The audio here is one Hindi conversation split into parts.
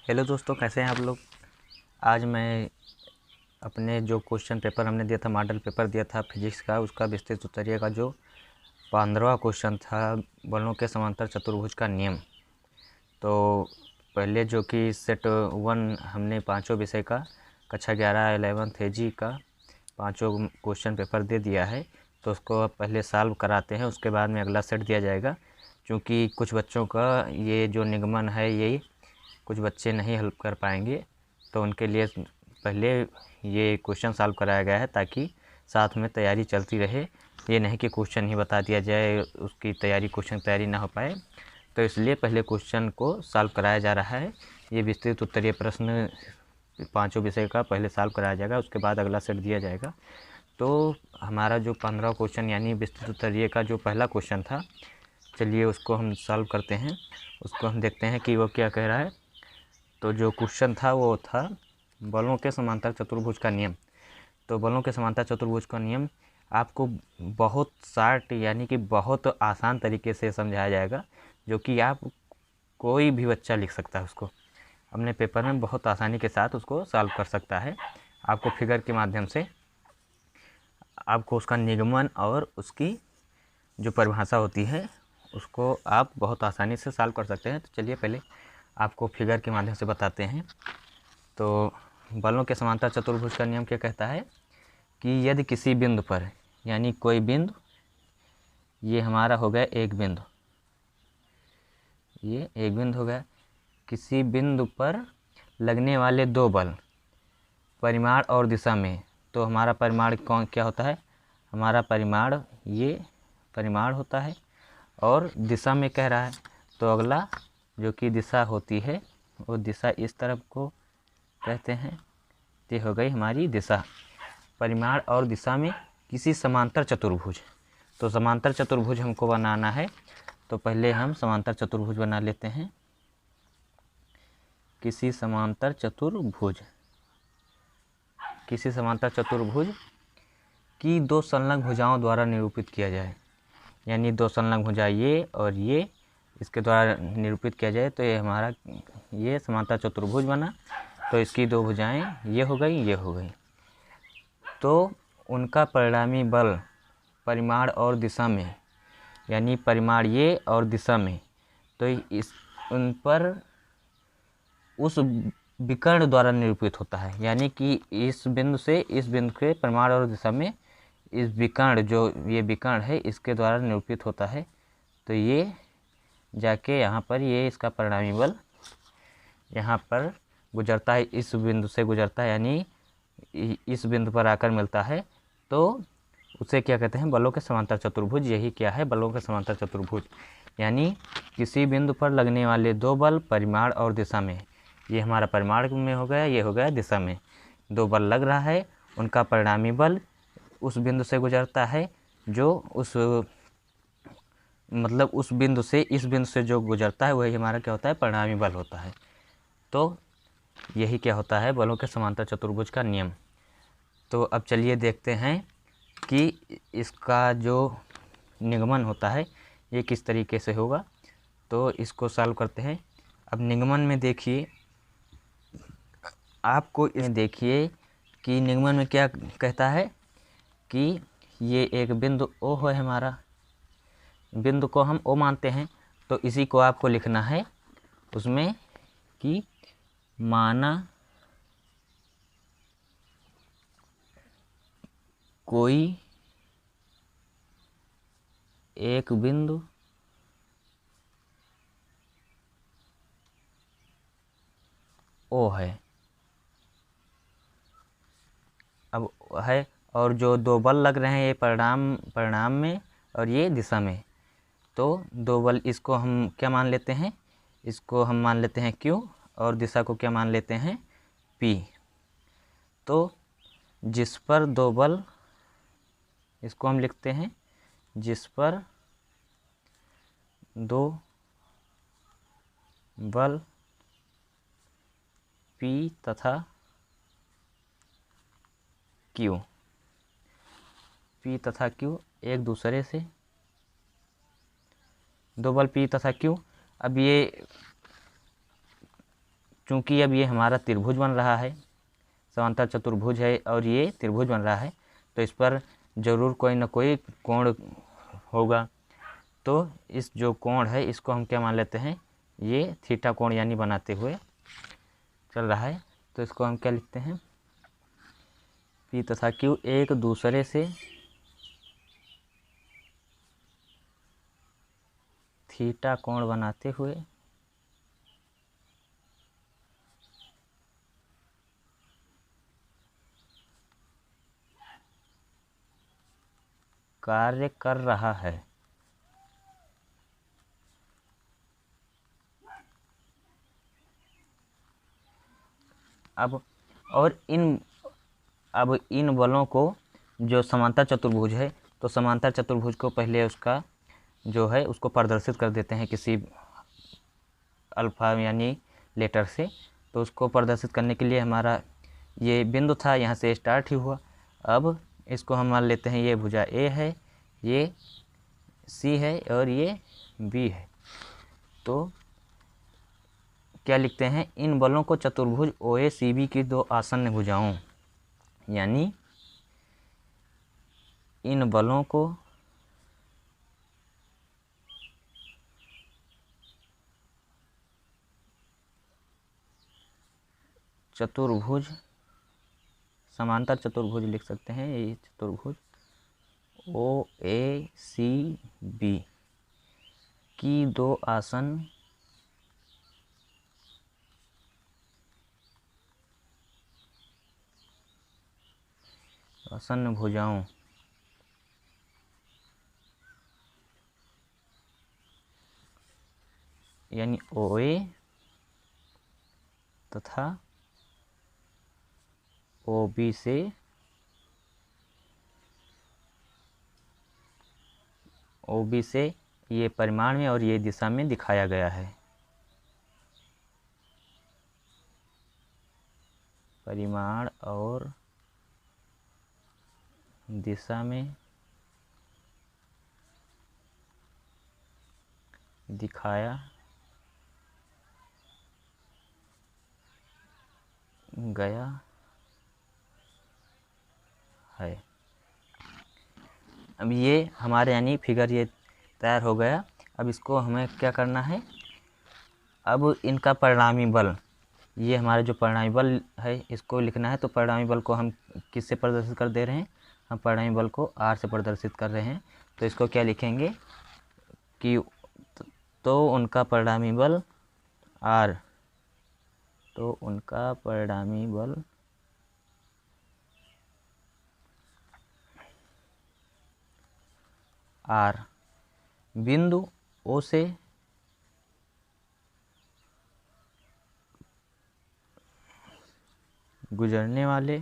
हेलो दोस्तों, कैसे हैं आप लोग। आज मैं अपने जो क्वेश्चन पेपर हमने दिया था, मॉडल पेपर दिया था फिजिक्स का, उसका विस्तृत उत्तरीय का जो 15वां क्वेश्चन था, बलों के समांतर चतुर्भुज का नियम। तो पहले जो कि सेट 1 हमने पाँचों विषय का कक्षा 11 11th AG का पाँचों क्वेश्चन पेपर दे दिया है। तो उसको अब पहले सॉल्व कराते हैं, उसके बाद में अगला सेट दिया जाएगा। क्योंकि कुछ बच्चों का ये जो निगमन है, ये कुछ बच्चे नहीं हेल्प कर पाएंगे, तो उनके लिए पहले ये क्वेश्चन सॉल्व कराया गया है, ताकि साथ में तैयारी चलती रहे। ये नहीं कि क्वेश्चन ही बता दिया जाए, उसकी तैयारी क्वेश्चन तैयारी ना हो पाए। तो इसलिए पहले क्वेश्चन को सॉल्व कराया जा रहा है। ये विस्तृत उत्तरीय प्रश्न पाँचों विषय का पहले सॉल्व कराया जाएगा, उसके बाद अगला सेट दिया जाएगा। तो हमारा जो 15 क्वेश्चन यानी विस्तृत उत्तरीय का जो पहला क्वेश्चन था, चलिए उसको हम सॉल्व करते हैं। उसको हम देखते हैं कि वो क्या कह रहा है। तो जो क्वेश्चन था वो था बलों के समांतर चतुर्भुज का नियम। तो बलों के समांतर चतुर्भुज का नियम आपको बहुत शार्ट यानी कि बहुत आसान तरीके से समझाया जाएगा, जो कि आप कोई भी बच्चा लिख सकता है, उसको अपने पेपर में बहुत आसानी के साथ उसको सॉल्व कर सकता है। आपको फिगर के माध्यम से आपको उसका निगमन और उसकी जो परिभाषा होती है उसको आप बहुत आसानी से सॉल्व कर सकते हैं। तो चलिए पहले आपको फिगर के माध्यम से बताते हैं। तो बलों के समांतर चतुर्भुज का नियम क्या कहता है कि यदि किसी बिंदु पर, यानी कोई बिंदु, ये हमारा हो गया एक बिंदु, ये एक बिंदु हो गया, किसी बिंदु पर लगने वाले दो बल परिमाण और दिशा में, तो हमारा परिमाण कौन क्या होता है, हमारा परिमाण ये परिमाण होता है, और दिशा में कह रहा है। तो अगला जो कि दिशा होती है वो दिशा इस तरफ को कहते हैं। ये हो गई हमारी दिशा। परिमाण और दिशा में किसी समांतर चतुर्भुज, तो समांतर चतुर्भुज हमको बनाना है। तो पहले हम समांतर चतुर्भुज बना लेते हैं। किसी समांतर चतुर्भुज, किसी समांतर चतुर्भुज की दो संलग्न भुजाओं द्वारा निरूपित किया जाए, यानी दो संलग्न भुजा ये और ये, इसके द्वारा निरूपित किया जाए। तो ये हमारा ये समांतर चतुर्भुज बना। तो इसकी दो भुजाएं ये हो गई, ये हो गई। तो उनका परिणामी बल परिमाण और दिशा में, यानी परिमाण ये और दिशा में, तो इस उन पर उस विकर्ण द्वारा निरूपित होता है। यानी कि इस बिंदु से इस बिंदु के परिमाण और दिशा में इस विकर्ण, जो ये विकर्ण है, इसके द्वारा निरूपित होता है। तो ये जाके यहाँ पर ये इसका परिणामी बल यहाँ पर गुजरता है, इस बिंदु से गुजरता है, यानी इस बिंदु पर आकर मिलता है। तो उसे क्या कहते हैं, बलों के समांतर चतुर्भुज। यही क्या है, बलों के समांतर चतुर्भुज। यानी किसी बिंदु पर लगने वाले दो बल परिमाण और दिशा में, ये हमारा परिमाण में हो गया, ये हो गया दिशा में। दो बल लग रहा है, उनका परिणामी बल उस बिंदु से गुजरता है, जो उस मतलब उस बिंदु से इस बिंदु से जो गुजरता है वही हमारा क्या होता है, परिणामी बल होता है। तो यही क्या होता है, बलों के समांतर चतुर्भुज का नियम। तो अब चलिए देखते हैं कि इसका जो निगमन होता है ये किस तरीके से होगा। तो इसको सॉल्व करते हैं। अब निगमन में देखिए, आपको इसमें देखिए कि निगमन में क्या कहता है कि ये एक बिंदु ओ है, हमारा बिंदु को हम ओ मानते हैं। तो इसी को आपको लिखना है उसमें कि माना कोई एक बिंदु ओ है। अब है, और जो दो बल लग रहे हैं ये परिणाम में और ये दिशा में। तो दो बल, इसको हम क्या मान लेते हैं, इसको हम मान लेते हैं Q, और दिशा को क्या मान लेते हैं, P। तो जिस पर दो बल, इसको हम लिखते हैं जिस पर दो बल P तथा Q, P तथा Q एक दूसरे से, दो बल P तथा Q। अब ये चूँकि अब ये हमारा त्रिभुज बन रहा है, समांतर चतुर्भुज है और ये त्रिभुज बन रहा है, तो इस पर ज़रूर कोई ना कोई कोण होगा। तो इस जो कोण है इसको हम क्या मान लेते हैं, ये थीटा कोण यानी बनाते हुए चल रहा है। तो इसको हम क्या लिखते हैं, पी तथा क्यू एक दूसरे से थीटा कोण बनाते हुए कार्य कर रहा है। अब इन बलों को जो समांतर चतुर्भुज है, तो समांतर चतुर्भुज को पहले उसका जो है उसको प्रदर्शित कर देते हैं किसी अल्फा यानी लेटर से। तो उसको प्रदर्शित करने के लिए हमारा ये बिंदु था, यहाँ से स्टार्ट ही हुआ। अब इसको हम मान लेते हैं ये भुजा ए है, ये सी है और ये बी है। तो क्या लिखते हैं, इन बलों को चतुर्भुज ओ ए सी बी की दो आसन्न भुजाओं, यानी इन बलों को चतुर्भुज, समांतर चतुर्भुज लिख सकते हैं, ये चतुर्भुज ओ ए सी बी की दो आसन्न भुजाओं यानी ओ ए तथा ओ बी से ये परिमाण में और ये दिशा में दिखाया गया है। परिमाण और दिशा में दिखाया गया है। अब ये हमारे यानी फिगर ये तैयार हो गया। अब इसको हमें क्या करना है, अब इनका परिणामी बल, ये हमारा जो परिणामी बल है इसको लिखना है। तो परिणामी बल को हम किससे प्रदर्शित कर दे रहे हैं, हम परिणामी बल को आर से प्रदर्शित कर रहे हैं। तो इसको क्या लिखेंगे कि तो उनका परिणामी बल आर, तो उनका परिणामी बल आर बिंदु ओ से गुजरने वाले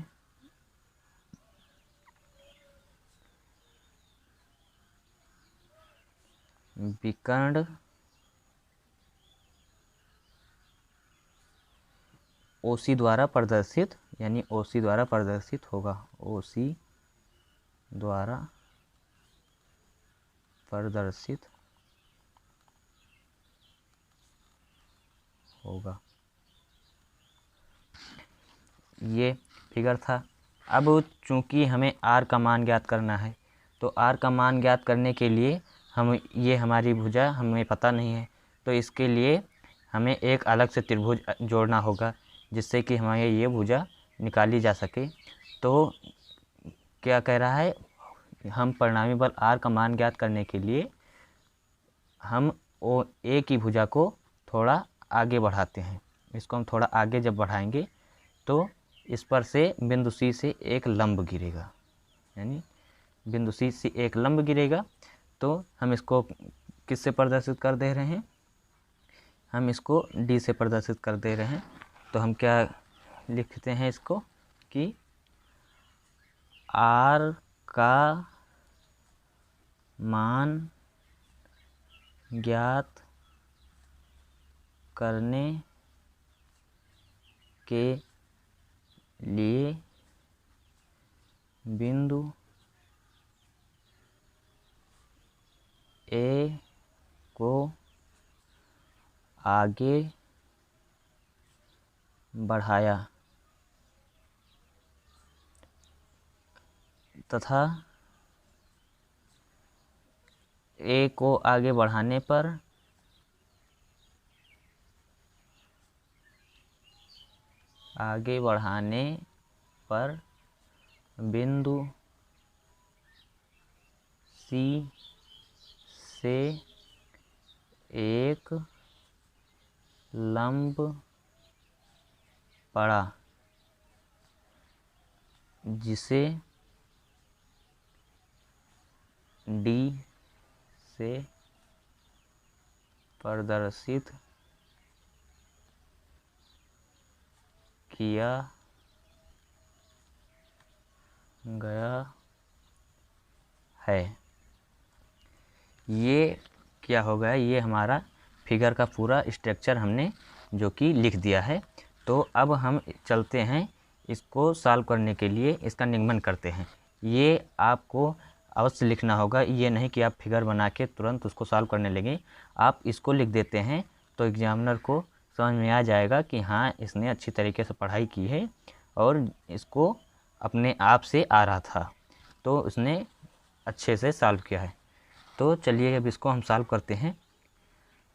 विकर्ण ओसी द्वारा प्रदर्शित, यानी ओसी द्वारा प्रदर्शित होगा, ओसी द्वारा प्रदर्शित होगा। ये फिगर था। अब चूंकि हमें आर का मान ज्ञात करना है, तो आर का मान ज्ञात करने के लिए हम ये हमारी भुजा हमें पता नहीं है, तो इसके लिए हमें एक अलग से त्रिभुज जोड़ना होगा जिससे कि हमारे ये भुजा निकाली जा सके। तो क्या कह रहा है, हम परिणामी बल आर का मान ज्ञात करने के लिए हम ओ ए की भुजा को थोड़ा आगे बढ़ाते हैं। इसको हम थोड़ा आगे जब बढ़ाएंगे तो इस पर से बिंदु सी से एक लंब गिरेगा, यानी बिंदु सी से एक लंब गिरेगा। तो हम इसको किससे प्रदर्शित कर दे रहे हैं, हम इसको डी से प्रदर्शित कर दे रहे हैं। तो हम क्या लिखते हैं इसको कि आर का मान ज्ञात करने के लिए बिंदु ए को आगे बढ़ाया तथा ए को आगे बढ़ाने पर बिंदु सी से एक लंब पड़ा जिसे डी से प्रदर्शित किया गया है। ये क्या हो गया, ये हमारा फिगर का पूरा स्ट्रक्चर हमने जो कि लिख दिया है। तो अब हम चलते हैं इसको सॉल्व करने के लिए, इसका निगमन करते हैं। ये आपको अवश्य लिखना होगा, ये नहीं कि आप फिगर बना के तुरंत उसको सॉल्व करने लगे। आप इसको लिख देते हैं तो एग्जामिनर को समझ में आ जाएगा कि हाँ इसने अच्छी तरीके से पढ़ाई की है और इसको अपने आप से आ रहा था, तो उसने अच्छे से सॉल्व किया है। तो चलिए अब इसको हम सॉल्व करते हैं।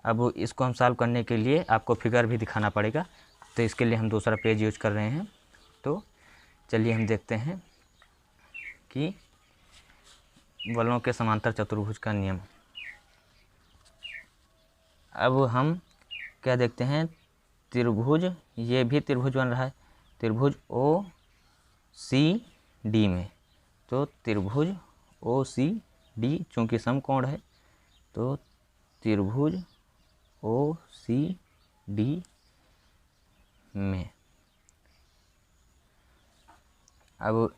अब इसको हम सॉल्व करने के लिए आपको फिगर भी दिखाना पड़ेगा, तो इसके लिए हम दूसरा पेज यूज कर रहे हैं। तो चलिए हम देखते हैं कि बलों के समांतर चतुर्भुज का नियम। अब हम क्या देखते हैं, त्रिभुज, ये भी त्रिभुज बन रहा है, त्रिभुज ओ सी डी में। तो त्रिभुज ओ सी डी चूँकि समकोण है, तो त्रिभुज ओ सी डी में अब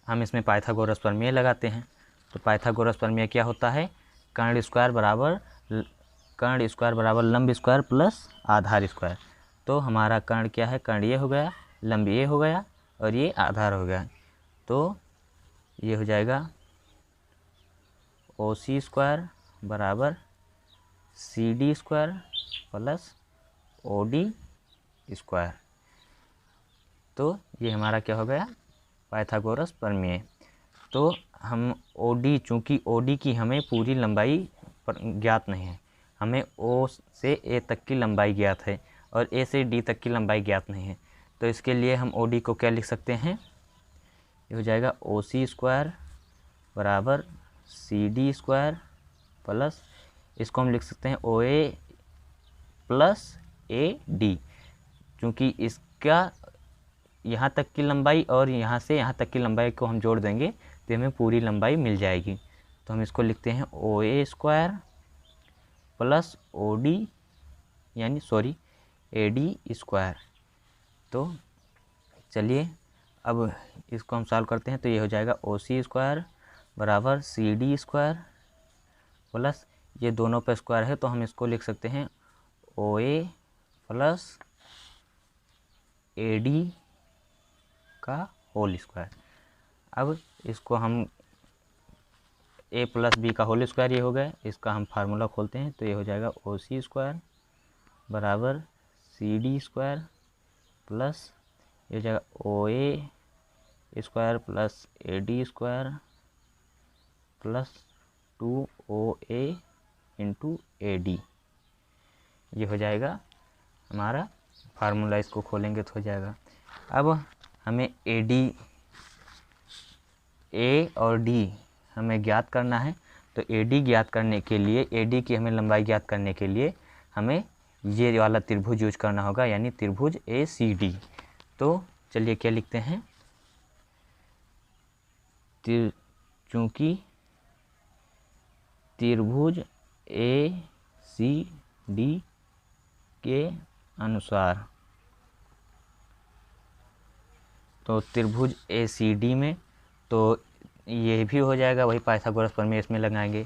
हम इसमें पाइथागोरस प्रमेय लगाते हैं। तो पाइथागोरस प्रमेय क्या होता है, कर्ण स्क्वायर बराबर लंब स्क्वायर प्लस आधार स्क्वायर। तो हमारा कर्ण क्या है, कर्ण ये हो गया, लंब ये हो गया और ये आधार हो गया। तो ये हो जाएगा ओ सी स्क्वायर बराबर C D square plus O D square. तो ये हमारा क्या हो गया, पाइथागोरस प्रमेय। तो हम ओ डी, चूँकि ओ डी की हमें पूरी लंबाई ज्ञात नहीं है, हमें ओ से ए तक की लंबाई ज्ञात है और ए से डी तक की लंबाई ज्ञात नहीं है। तो इसके लिए हम ओ डी को क्या लिख सकते हैं, ये हो जाएगा ओ सी स्क्वायर बराबर सी डी स्क्वायर प्लस, इसको हम लिख सकते हैं ओ ए प्लस ए डी, चूँकि इसका यहाँ तक की लंबाई और यहाँ से यहाँ तक की लंबाई को हम जोड़ देंगे तो हमें पूरी लंबाई मिल जाएगी। तो हम इसको लिखते हैं ओ A square plus O D यानी ए डी स्क्वायर। तो चलिए अब इसको हम सॉल्व करते हैं। तो ये हो जाएगा ओ सी स्क्वायर बराबर सी डी स्क्वायर प्लस, ये दोनों पे स्क्वायर है तो हम इसको लिख सकते हैं ओ ए प्लस ए डी का होल स्क्वायर। अब इसको हम ए प्लस बी का होल स्क्वायर ये हो गया, इसका हम फार्मूला खोलते हैं। तो ये हो जाएगा ओ सी स्क्वायर बराबर सी डी स्क्वायर प्लस, ये हो जाएगा O A square plus A D square plus 2OA into A D. ये हो जाएगा हमारा फार्मूला, इसको खोलेंगे तो हो जाएगा। अब हमें ए और डी हमें ज्ञात करना है। तो ए डी ज्ञात करने के लिए, ए डी की हमें लंबाई ज्ञात करने के लिए हमें ये वाला त्रिभुज यूज करना होगा, यानी त्रिभुज ए सी डी। तो चलिए क्या लिखते हैं, चूँकि त्रिभुज ए सी डी के अनुसार, तो त्रिभुज ए सी डी में, तो ये भी हो जाएगा वही पाइथागोरस प्रमेय इसमें लगाएंगे।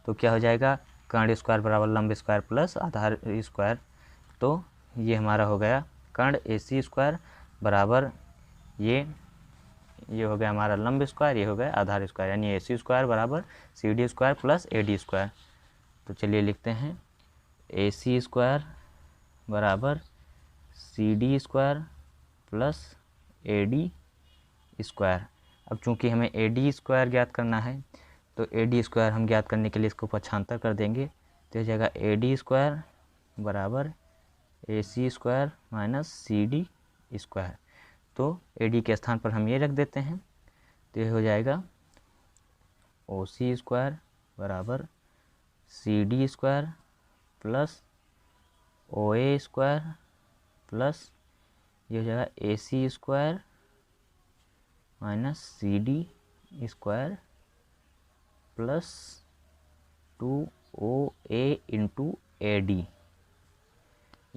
तो क्या हो जाएगा, कर्ण स्क्वायर बराबर लंब स्क्वायर प्लस आधार स्क्वायर। तो ये हमारा हो गया कर्ण ए सी स्क्वायर बराबर ये हो गया हमारा लंब स्क्वायर, ये हो गया आधार स्क्वायर, यानी ए सी स्क्वायर बराबर C D square plus A D square. तो चलिए लिखते हैं ए सी स्क्वायर बराबर C D square plus AD square. अब चूंकि हमें AD स्क्वायर ज्ञात करना है तो AD स्क्वायर हम ज्ञात करने के लिए इसको पक्षांतर कर देंगे, तो हो जाएगा AD स्क्वायर बराबर AC square minus CD square. तो AD के स्थान पर हम ये रख देते हैं, तो ये हो जाएगा OC स्क्वायर बराबर CD square plus OA square plus ये हो जाएगा AC square minus CD square plus 2OA into AD,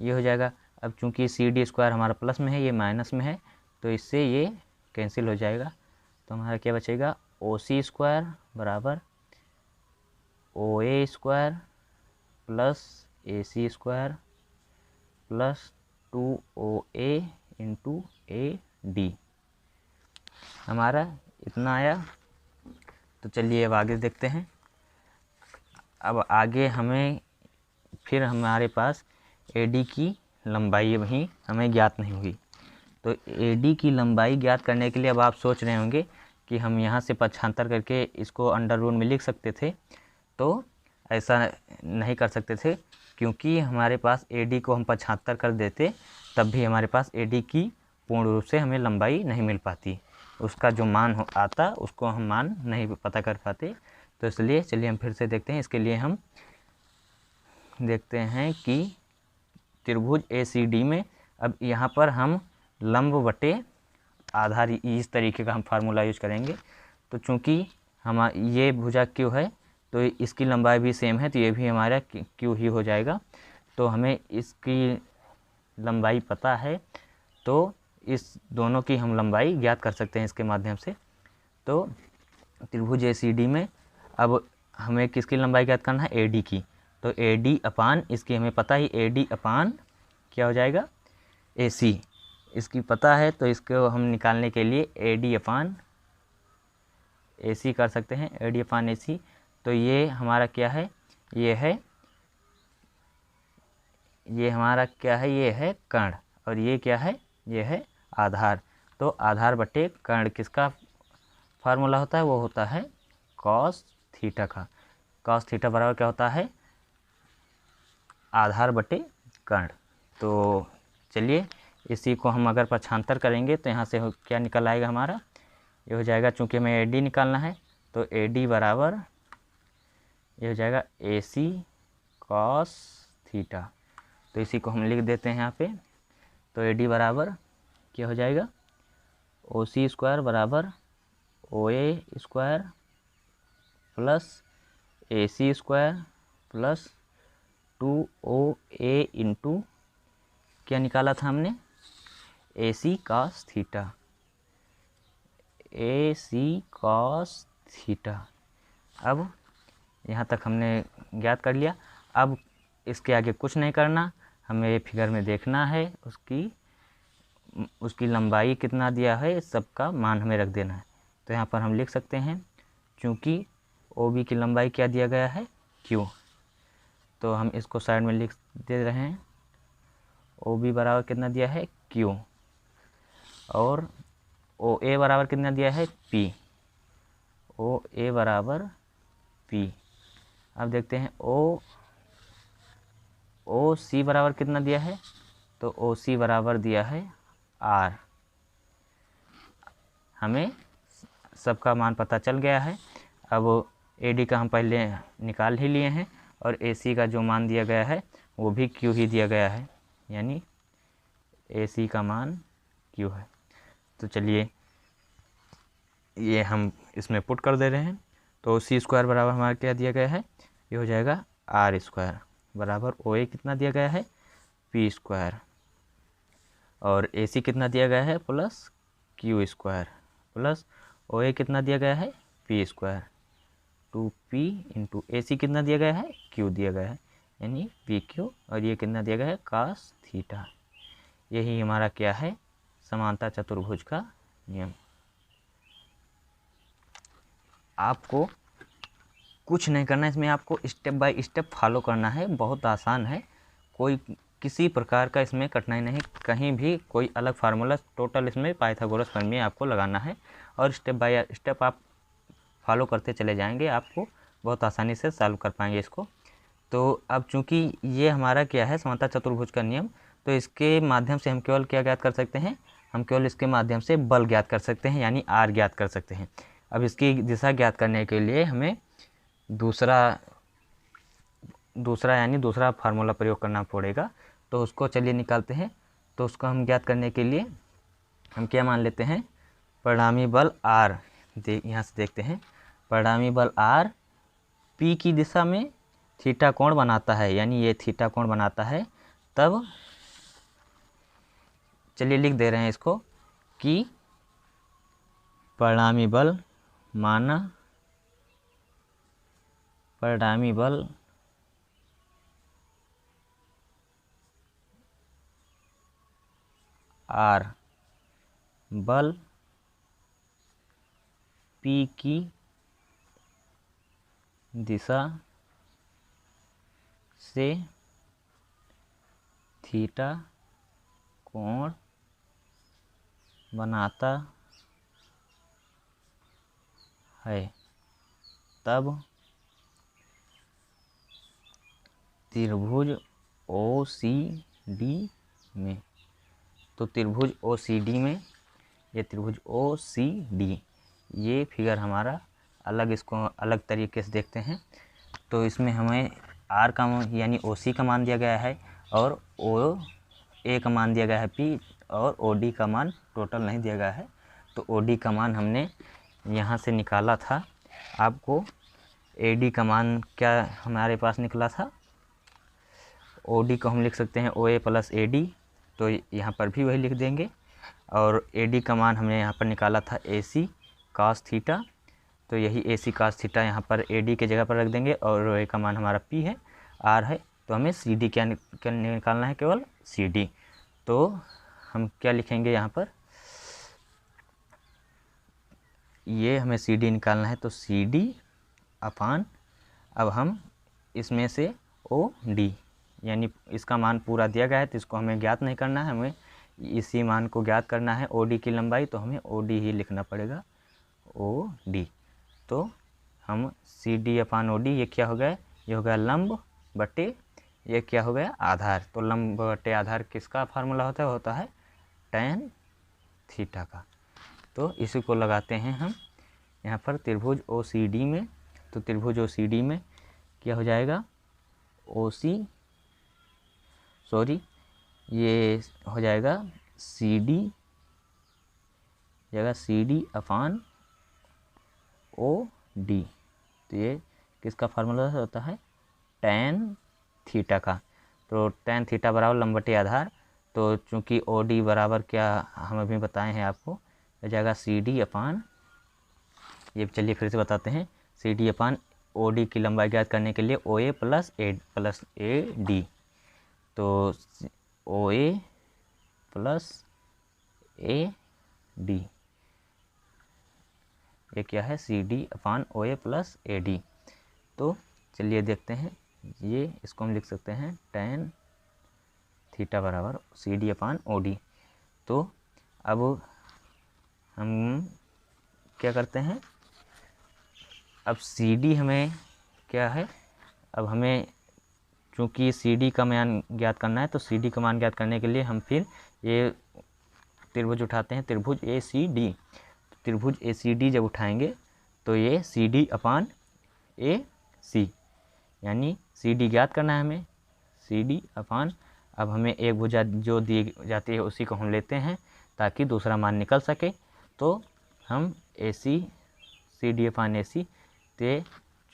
ये हो जाएगा। अब चूंकि CD स्क्वायर हमारा प्लस में है, ये माइनस में है, तो इससे ये कैंसिल हो जाएगा, तो हमारा क्या बचेगा OC स्क्वायर बराबर OA square plus AC square plus 2OA into AD, हमारा इतना आया। तो चलिए अब आगे देखते हैं। अब आगे हमें फिर हमारे पास AD की लंबाई वहीं हमें ज्ञात नहीं हुई, तो AD की लंबाई ज्ञात करने के लिए अब आप सोच रहे होंगे कि हम यहाँ से पक्षांतर करके इसको अंडर रूट में लिख सकते थे, तो ऐसा नहीं कर सकते थे, क्योंकि हमारे पास AD को हम पक्षांतर कर देते तब भी हमारे पास AD की पूर्ण रूप से हमें लंबाई नहीं मिल पाती, उसका जो मान आता उसको हम मान नहीं पता कर पाते। तो इसलिए चलिए हम फिर से देखते हैं। इसके लिए हम देखते हैं कि त्रिभुज ACD में अब यहाँ पर हम लंब बटे आधार इस तरीके का हम फार्मूला यूज करेंगे। तो चूंकि हम ये भुजा Q है तो इसकी लंबाई भी सेम है, तो ये भी हमारा Q ही हो जाएगा। तो हमें इसकी लंबाई पता है, तो इस दोनों की हम लंबाई ज्ञात कर सकते हैं इसके माध्यम से। तो त्रिभुज ACD में अब हमें किसकी लंबाई ज्ञात करना है, AD की, तो AD अपान इसकी हमें पता ही AD अपान क्या हो जाएगा AC, इसकी पता है, तो इसको हम निकालने के लिए AD अपान AC कर सकते हैं, AD अपान AC। तो ये हमारा क्या है, ये हमारा क्या है, ये है कर्ण, और ये क्या है, ये है आधार। तो आधार बटे कर्ण किसका फार्मूला होता है, वो होता है कॉस थीटा का। कॉस थीटा बराबर क्या होता है, आधार बटे कर्ण। तो चलिए इसी को हम अगर पक्षांतर करेंगे तो यहाँ से क्या निकल आएगा हमारा, ये हो जाएगा, चूँकि हमें AD निकालना है तो AD बराबर ये हो जाएगा AC कॉस थीटा। तो इसी को हम लिख देते हैं यहाँ पे। तो AD बराबर क्या हो जाएगा, OC स्क्वायर बराबर OA square plus AC square plus 2OA into क्या निकाला था हमने, AC cos theta, AC cos theta. अब यहाँ तक हमने ज्ञात कर लिया। अब इसके आगे कुछ नहीं करना, हमें फिगर में देखना है उसकी लंबाई कितना दिया है, सबका मान हमें रख देना है। तो यहाँ पर हम लिख सकते हैं, चूँकि OB की लंबाई क्या दिया गया है, Q, तो हम इसको साइड में लिख दे रहे हैं। OB बराबर कितना दिया है, Q, और OA बराबर कितना दिया है, P, OA बराबर P। अब देखते हैं OC बराबर कितना दिया है, तो OC बराबर दिया है R। हमें सबका मान पता चल गया है। अब AD का हम पहले निकाल ही लिए हैं, और AC का जो मान दिया गया है वो भी Q ही दिया गया है, यानी AC का मान Q है। तो चलिए ये हम इसमें पुट कर दे रहे हैं। तो C स्क्वायर बराबर हमारा क्या दिया गया है, ये हो जाएगा R स्क्वायर बराबर OA कितना दिया गया है, P स्क्वायर, और AC कितना दिया गया है plus Q square plus OA कितना दिया गया है, P square, 2P into AC कितना दिया गया है, Q दिया गया है, यानी PQ, और ये कितना दिया गया है, cos थीटा। यही हमारा क्या है, समांतर चतुर्भुज का नियम। आपको कुछ नहीं करना है इसमें, आपको स्टेप बाय स्टेप फॉलो करना है, बहुत आसान है, कोई किसी प्रकार का इसमें कठिनाई नहीं, कहीं भी कोई अलग फार्मूला, टोटल इसमें पाइथागोरस प्रमेय आपको लगाना है और स्टेप बाय स्टेप आप फॉलो करते चले जाएंगे, आपको बहुत आसानी से सॉल्व कर पाएंगे इसको। तो अब चूंकि ये हमारा क्या है, समता चतुर्भुज का नियम, तो इसके माध्यम से हम केवल क्या ज्ञात कर सकते हैं, हम केवल इसके माध्यम से बल ज्ञात कर सकते हैं, यानी आर ज्ञात कर सकते हैं। अब इसकी दिशा ज्ञात करने के लिए हमें दूसरा यानी दूसरा फार्मूला प्रयोग करना पड़ेगा। तो उसको चलिए निकालते हैं। तो उसको हम ज्ञात करने के लिए हम क्या मान लेते हैं, परिणामी बल आर, यहाँ से देखते हैं, परिणामी बल आर पी की दिशा में थीटा कोण बनाता है, यानी ये थीटा कोण बनाता है। तब चलिए लिख दे रहे हैं इसको कि परिणामी बल माना परिणामी बल आर बल पी की दिशा से थीटा कोण बनाता है। तब त्रिभुज OCD में, तो त्रिभुज OCD में, ये त्रिभुज OCD, ये फिगर हमारा अलग, इसको अलग तरीके से देखते हैं। तो इसमें हमें R का यानी OC का मान दिया गया है और OA का मान दिया गया है P, और OD का मान टोटल नहीं दिया गया है। तो OD का मान हमने यहाँ से निकाला था। आपको AD का मान क्या हमारे पास निकला था, OD को हम लिख सकते हैं OA प्लस AD, तो यहाँ पर भी वही लिख देंगे। और AD का मान हमने यहाँ पर निकाला था AC cos थीटा, तो यही AC cos थीटा यहाँ पर AD के जगह पर रख देंगे। और OA का मान हमारा P है, R है, तो हमें CD क्या निकालना है, केवल CD। तो हम क्या लिखेंगे यहाँ पर, ये हमें CD निकालना है, तो CD अपान, अब हम इसमें से OD, यानी इसका मान पूरा दिया गया है तो इसको हमें ज्ञात नहीं करना है, हमें इसी मान को ज्ञात करना है OD की लंबाई, तो हमें OD ही लिखना पड़ेगा, OD। तो हम CD अपान OD, ये क्या हो गया, ये हो गया लंब बटे, ये क्या हो गया, आधार। तो लंब बटे आधार किसका फार्मूला होता है tan थीटा का। तो इसी को लगाते हैं हम यहाँ पर त्रिभुज OCD में। तो त्रिभुज OCD में क्या हो जाएगा, ये हो जाएगा CD अपान OD। तो ये किसका फार्मूला होता है, tan थीटा का। तो tan थीटा बराबर लंब बटे आधार, तो चूंकि OD बराबर क्या हम अभी बताए हैं आपको, हो जाएगा CD अपान, ये चलिए फिर से बताते हैं, CD अपान OD की लंबाई ज्ञात करने के लिए OA प्लस AD, तो OA प्लस AD, ये क्या है, CD अपान OA प्लस AD। तो चलिए देखते हैं, ये इसको हम लिख सकते हैं tan थीटा बराबर CD अपान OD। तो अब हम क्या करते हैं, अब CD हमें क्या है, अब हमें चूँकि CD का मान ज्ञात करना है, तो CD का मान ज्ञात करने के लिए हम फिर ये त्रिभुज उठाते हैं, त्रिभुज ACD। त्रिभुज ACD जब उठाएंगे तो ये CD अपान AC, यानी CD ज्ञात करना है हमें, CD अपान, अब हमें एक भुजा जो दी जाती है उसी को हम लेते हैं ताकि दूसरा मान निकल सके। तो हम AC CD अपान AC, तो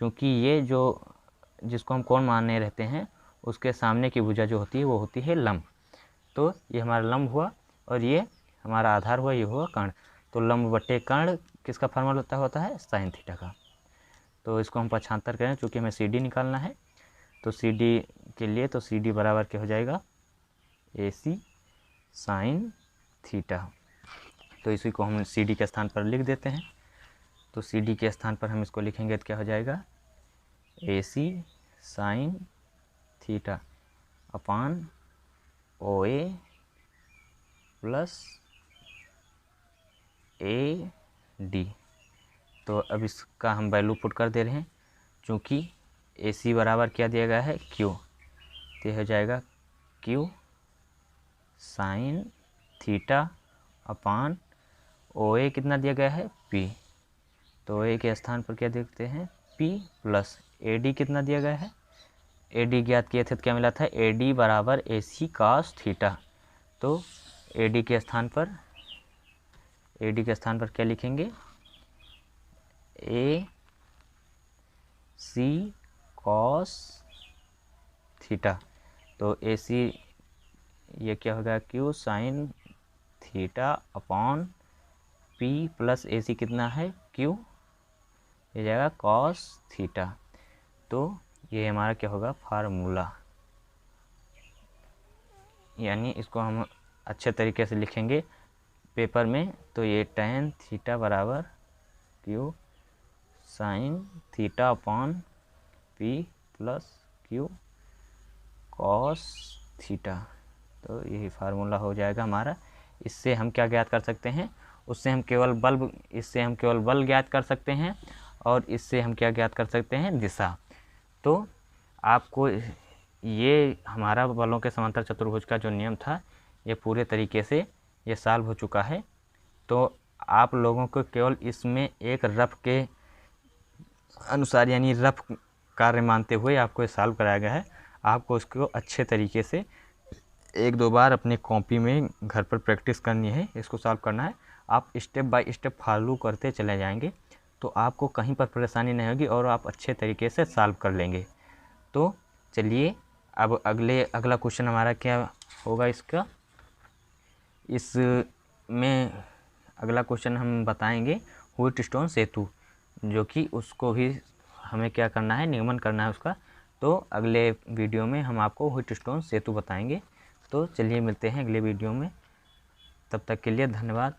चूँकि ये जो जिसको हम कोण माने रहते हैं उसके सामने की भुजा जो होती है वो होती है लंब। तो ये हमारा लंब हुआ और ये हमारा आधार हुआ, ये हुआ कर्ण। तो लंब बटे कर्ण किसका फार्मूला होता है, साइन थीटा का। तो इसको हम 75 करें, चूँकि हमें CD निकालना है। तो CD के लिए तो CD बराबर क्या हो जाएगा, AC साइन थीटा। तो इसी को हम CD के स्थान पर लिख देते हैं। तो CD के स्थान पर हम इसको लिखेंगे तो क्या हो जाएगा, AC sine theta upon OA plus AD। तो अब इसका हम वैल्यू पुट कर दे रहे हैं, चूँकि AC बराबर क्या दिया गया है, Q, तो यह हो जाएगा Q sine theta upon OA कितना दिया गया है, P। तो OA के स्थान पर क्या देखते हैं, P प्लस AD कितना दिया गया है, AD ज्ञात किए थे तो क्या मिला था, AD बराबर AC cos थीटा। तो AD के स्थान पर क्या लिखेंगे, AC cos थीटा। तो AC ये क्या होगा, Q sine theta upon P plus AC कितना है, Q, ये जाएगा cos थीटा। तो ये हमारा क्या होगा, फार्मूला। यानी इसको हम अच्छे तरीके से लिखेंगे पेपर में, तो ये tan थीटा बराबर Q sine theta upon P plus Q cos theta. तो यही फार्मूला हो जाएगा हमारा। इससे हम क्या ज्ञात कर सकते हैं, इससे हम केवल बल ज्ञात कर सकते हैं, और इससे हम क्या ज्ञात कर सकते हैं, दिशा। तो आपको ये हमारा बलों के समांतर चतुर्भुज का जो नियम था, ये पूरे तरीके से ये सॉल्व हो चुका है। तो आप लोगों को केवल इसमें एक रफ के अनुसार, यानी रफ कार्य मानते हुए आपको ये सॉल्व कराया गया है। आपको इसको अच्छे तरीके से 1-2 बार अपने कॉपी में घर पर प्रैक्टिस करनी है, इसको सॉल्व करना है। आप स्टेप बाय स्टेप फॉलो करते चले जाएंगे, तो आपको कहीं पर परेशानी नहीं होगी और आप अच्छे तरीके से सॉल्व कर लेंगे। तो चलिए अब अगला क्वेश्चन हमारा क्या होगा, इसमें अगला क्वेश्चन हम बताएंगे व्हीटस्टोन सेतु, जो कि उसको भी हमें क्या करना है, निगमन करना है उसका। तो अगले वीडियो में हम आपको व्हीटस्टोन सेतु बताएंगे। तो चलिए मिलते हैं अगले वीडियो में, तब तक के लिए धन्यवाद।